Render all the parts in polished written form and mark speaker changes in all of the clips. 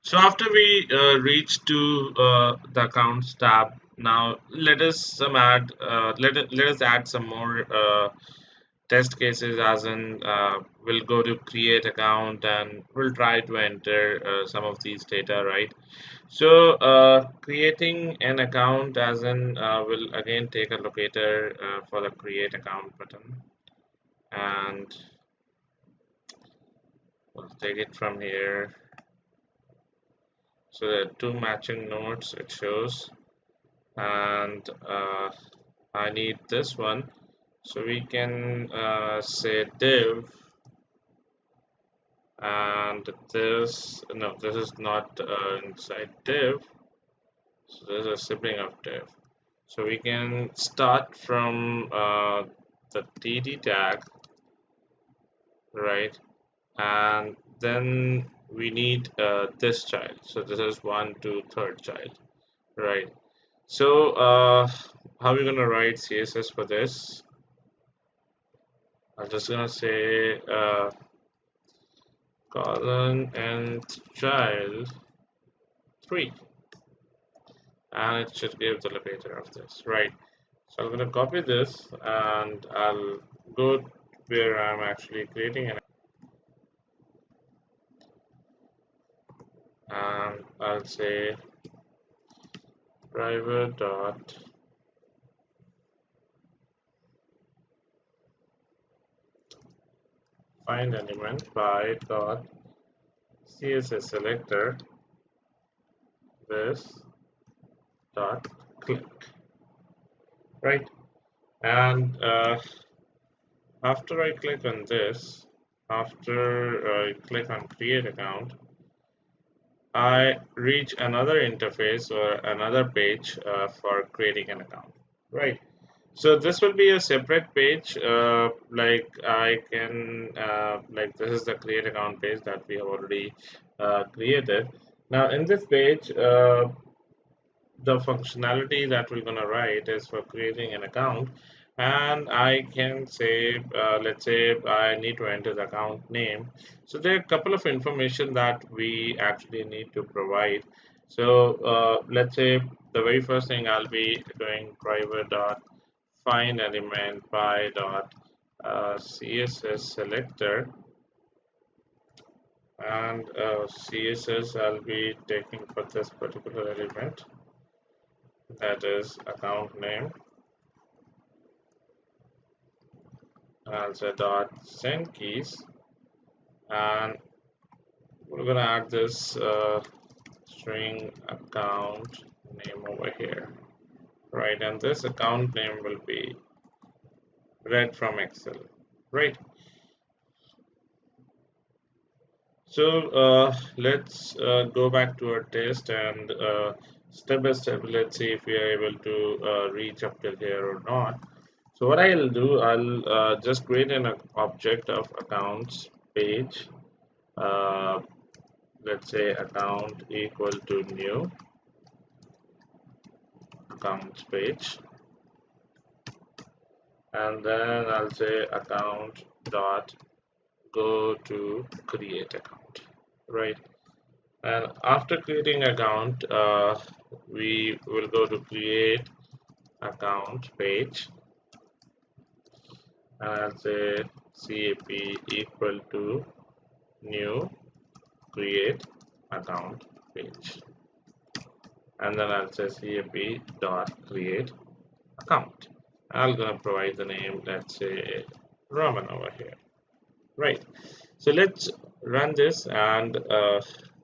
Speaker 1: So after we reach to the accounts tab, now let us let us add some more test cases, as in we'll go to create account and we'll try to enter some of these data, right? So creating an account, as in we'll again take a locator for the create account button, and we'll take it from here. So there are two matching nodes it shows, and I need this one, so we can say div, and this, no, this is not inside div, so this is a sibling of div. So we can start from the td tag, right? And then we need this child, so this is one to third child, right? So how are we gonna write css for this? I'm just gonna say colon and child 3, and it should give the locator of this, right? So I'm gonna copy this and I'll go where I'm actually creating an, and I'll say private dot find element by dot css selector this dot click, right? And after I click on this, after I click on create account, I reach another interface or another page for creating an account, right? So this will be a separate page. Like I can, like this is the create account page that we have already created. Now in this page, the functionality that we're going to write is for creating an account, and I can say let's say I need to enter the account name. So there are a couple of information that we actually need to provide. So let's say the very first thing I'll be doing private dot find element by dot css selector, and css I'll be taking for this particular element, that is account name, as a dot send keys, and we're gonna add this string account name over here, right? And this account name will be read from Excel, right? So let's go back to our test, and step by step let's see if we are able to reach up till here or not. So what I'll do, I'll just create an object of accounts page. Uh, let's say account equal to new accounts page, and then I'll say account dot go to create account, right? And after creating account, we will go to create account page, and I'll say cap equal to new create account page, and then I'll say cap dot create account. I'm gonna provide the name, let's say Roman over here, right? So let's run this, and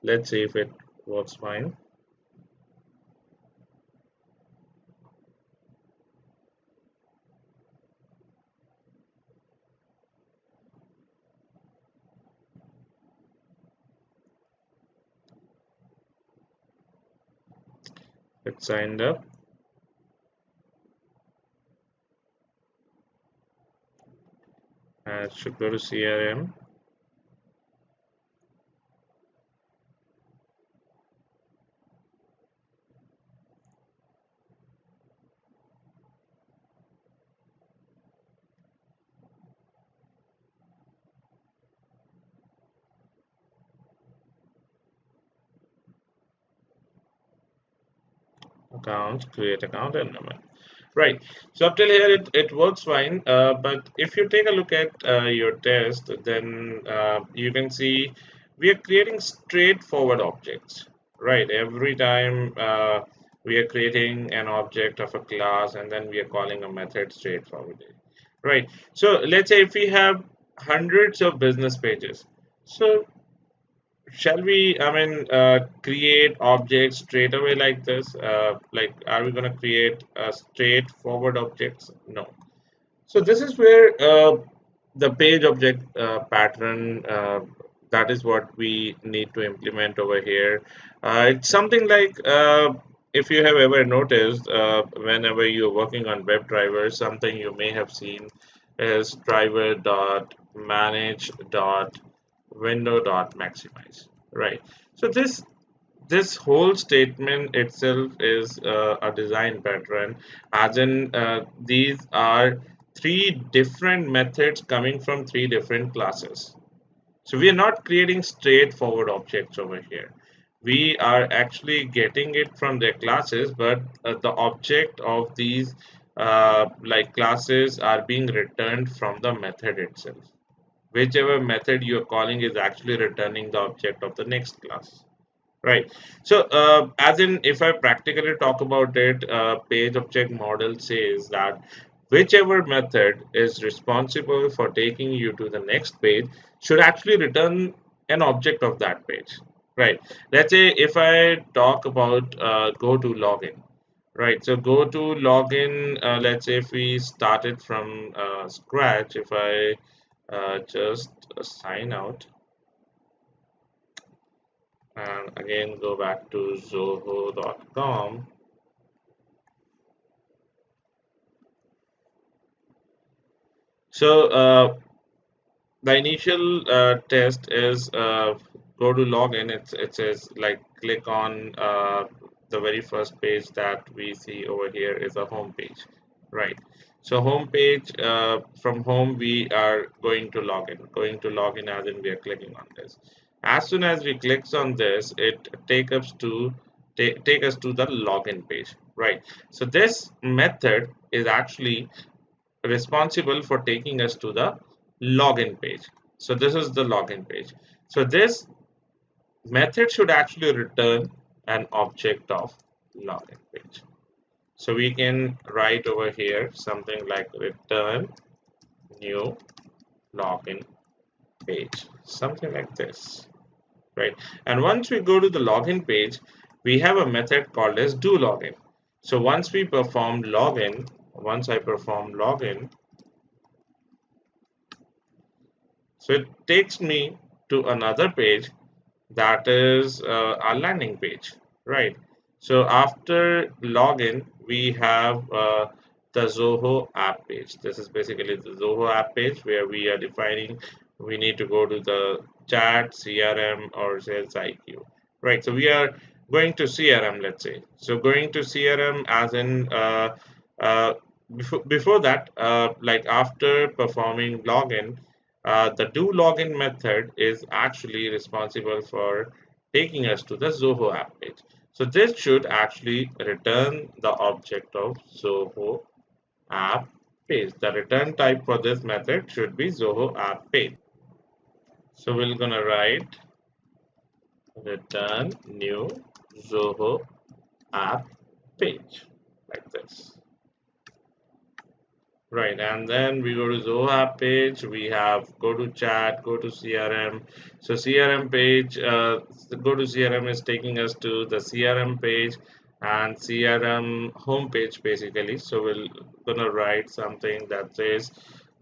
Speaker 1: let's see if it works fine. It's signed up, and it should go to CRM. account, create account, and name it. Right. So up till here, it works fine. But if you take a look at your test, then you can see we are creating straightforward objects. Right. Every time we are creating an object of a class, and then we are calling a method straightforwardly. Right. So let's say if we have hundreds of business pages. So shall we, create objects straight away like this? Like, are we going to create straightforward objects? No. So this is where the page object pattern, that is what we need to implement over here. It's something like, if you have ever noticed, whenever you're working on WebDriver, something you may have seen is driver dot manage dot window dot maximize, right? So this whole statement itself is a design pattern, as in these are three different methods coming from three different classes. So we are not creating straightforward objects over here. We are actually getting it from their classes, but the object of these like classes are being returned from the method itself. Whichever method you are calling is actually returning the object of the next class. Right. So, as in, if I practically talk about it, page object model says that whichever method is responsible for taking you to the next page should actually return an object of that page. Right. Let's say if I talk about go to login. Right. So go to login. Let's say if we started from scratch, if I just sign out and again go back to zoho.com. So the initial test is go to login. It says like click on the very first page that we see over here is a home page, right? So home page, from home we are going to login. Going to login as in we are clicking on this. As soon as we clicks on this, it take us to the login page, right? So this method is actually responsible for taking us to the login page. So this is the login page. So this method should actually return an object of login page. So we can write over here something like return new login page, something like this, right? And once we go to the login page, we have a method called as do login. So once we perform login, once I perform login, so it takes me to another page that is our landing page, right? So after login, we have the Zoho app page. This is basically the Zoho app page where we are defining we need to go to the chat, CRM, or sales IQ, right? So we are going to CRM, let's say. So going to CRM as in uh, before that, like after performing login, the do login method is actually responsible for taking us to the Zoho app page. So this should actually return the object of Zoho app page. The return type for this method should be Zoho app page. So we're gonna write return new Zoho app page like this. Right, and then we go to Zoho app page. We have go to chat, go to CRM. So CRM page, go to CRM is taking us to the CRM page and CRM homepage basically. So we're gonna write something that says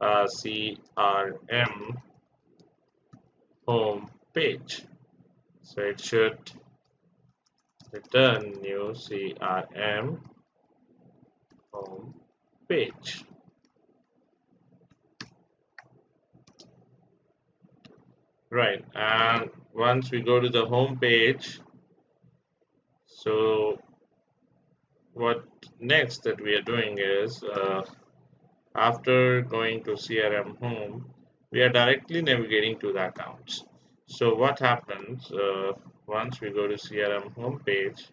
Speaker 1: CRM home page. So it should return new CRM home page. Right, and once we go to the home page, so what next that we are doing is after going to CRM home, we are directly navigating to the accounts. So what happens once we go to CRM home page?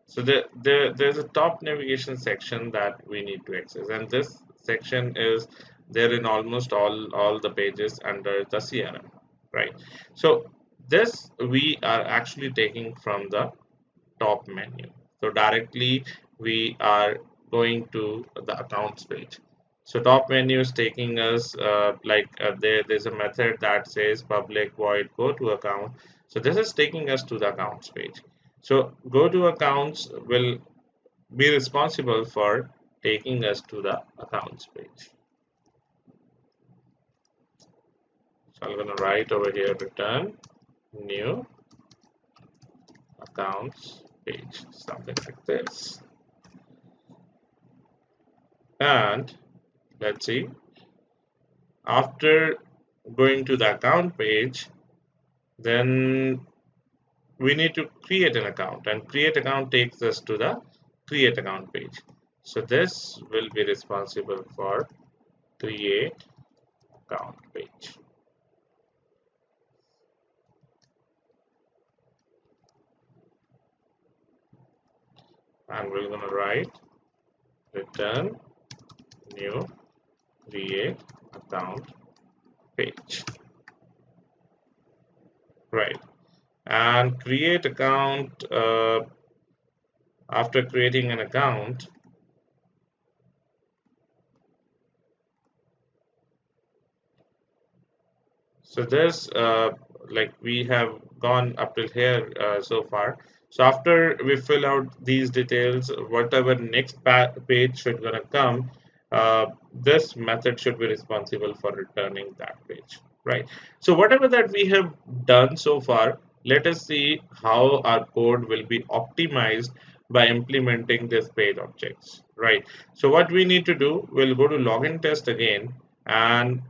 Speaker 1: So there's a top navigation section that we need to access, and this section is there in almost all the pages under the CRM, right? So this we are actually taking from the top menu. So directly we are going to the accounts page. So top menu is taking us there's a method that says public void go to account. So this is taking us to the accounts page. So go to accounts will be responsible for taking us to the accounts page. So I'm going to write over here return new accounts page, something like this. And let's see, after going to the account page, then we need to create an account, and create account takes us to the create account page. So this will be responsible for create account page. And we're going to write return new create account page, right? And create account, after creating an account, so this like we have gone up till here so far. So after we fill out these details, whatever next page should gonna come, this method should be responsible for returning that page, right? So whatever that we have done so far, let us see how our code will be optimized by implementing this page objects, right? So what we need to do, we'll go to login test again, and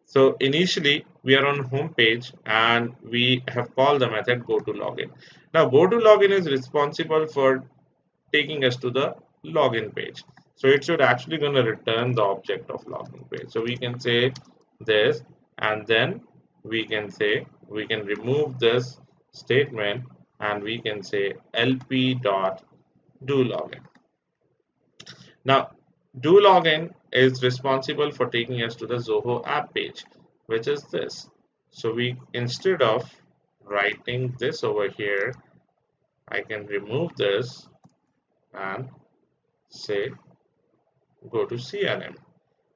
Speaker 1: so initially we are on home page and we have called the method go to login. Now go to login is responsible for taking us to the login page. So it should actually going to return the object of login page. So we can say this, and then we can say we can remove this statement, and we can say lp dot do login. Now, do login is responsible for taking us to the Zoho app page, which is this. So we, instead of writing this over here, I can remove this and say go to CRM.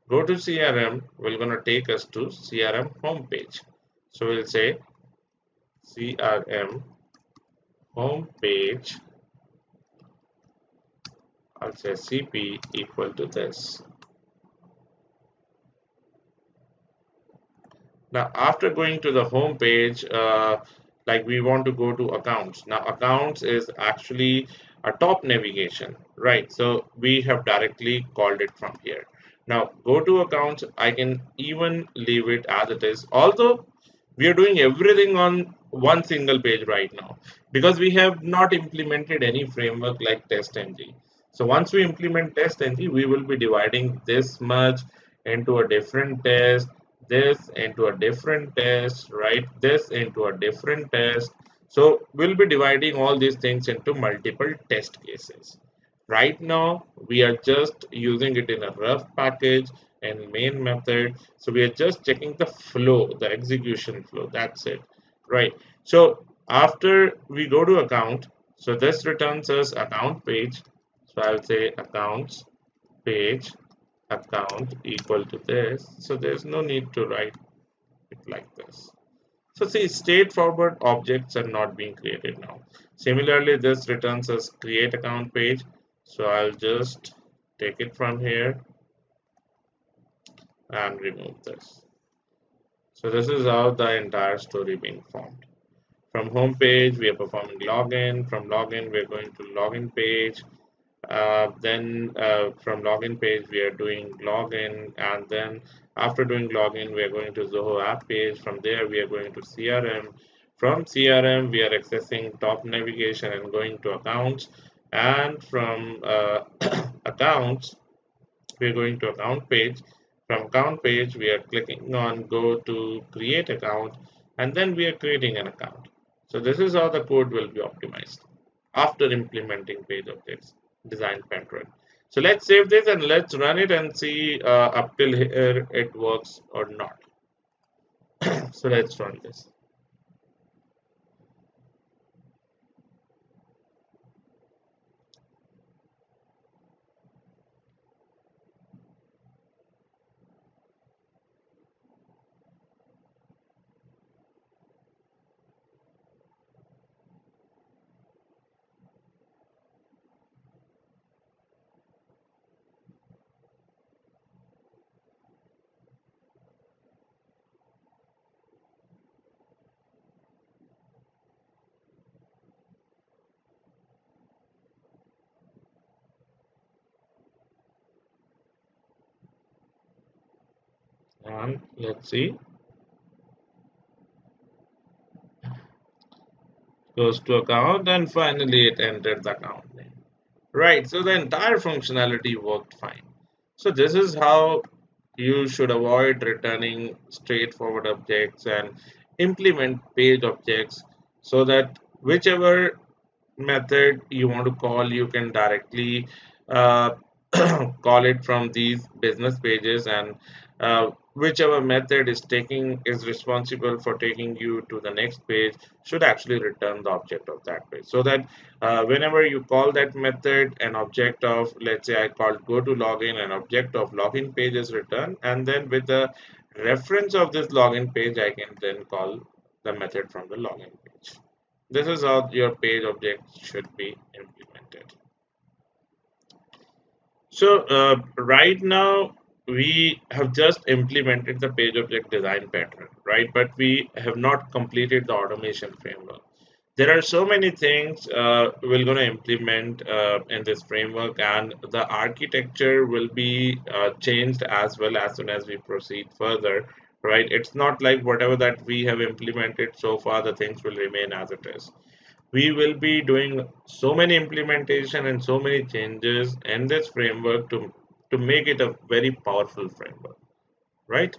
Speaker 1: Go to CRM, we're going to take us to CRM homepage. So we'll say CRM homepage, I'll say CP equal to this. Now, after going to the home page, like we want to go to accounts. Now, accounts is actually a top navigation, right? So we have directly called it from here. Now, go to accounts. I can even leave it as it is. Although we are doing everything on one single page right now because we have not implemented any framework like TestNG. So once we implement TestNG, we will be dividing this much into a different test, this into a different test, right? This into a different test. So we'll be dividing all these things into multiple test cases. Right now, we are just using it in a rough package and main method. So we are just checking the flow, the execution flow. That's it, right? So after we go to account, so this returns us account page. So I'll say accounts page account equal to this. So there's no need to write it like this. So see, straightforward objects are not being created now. Similarly, this returns us create account page. So I'll just take it from here and remove this. So this is how the entire story being formed. From home page, we are performing login. From login, we are going to login page. Then from login page, we are doing login, and then after doing login, we are going to Zoho app page. From there, we are going to CRM. From CRM, we are accessing top navigation and going to accounts. And from accounts, we are going to account page. From account page, we are clicking on go to create account, and then we are creating an account. So this is how the code will be optimized. after implementing page objects design pattern. So let's save this and let's run it and see up till here it works or not. So let's run this. And let's see, goes to account and finally it entered the account name. Right, so the entire functionality worked fine. So this is how you should avoid returning straightforward objects and implement page objects so that whichever method you want to call, you can directly uh, call it from these business pages, and whichever method is responsible for taking you to the next page should actually return the object of that page, so that whenever you call that method, an object of, let's say I called go to login, an object of login page is returned, and then with the reference of this login page I can then call the method from the login page. This is how your page object should be implemented. So right now we have just implemented the page object design pattern, right? But we have not completed the automation framework. There are so many things we're going to implement in this framework, and the architecture will be changed as well as soon as we proceed further, right? It's not like whatever that we have implemented so far, the things will remain as it is. We will be doing so many implementation and so many changes in this framework to make it a very powerful framework, right?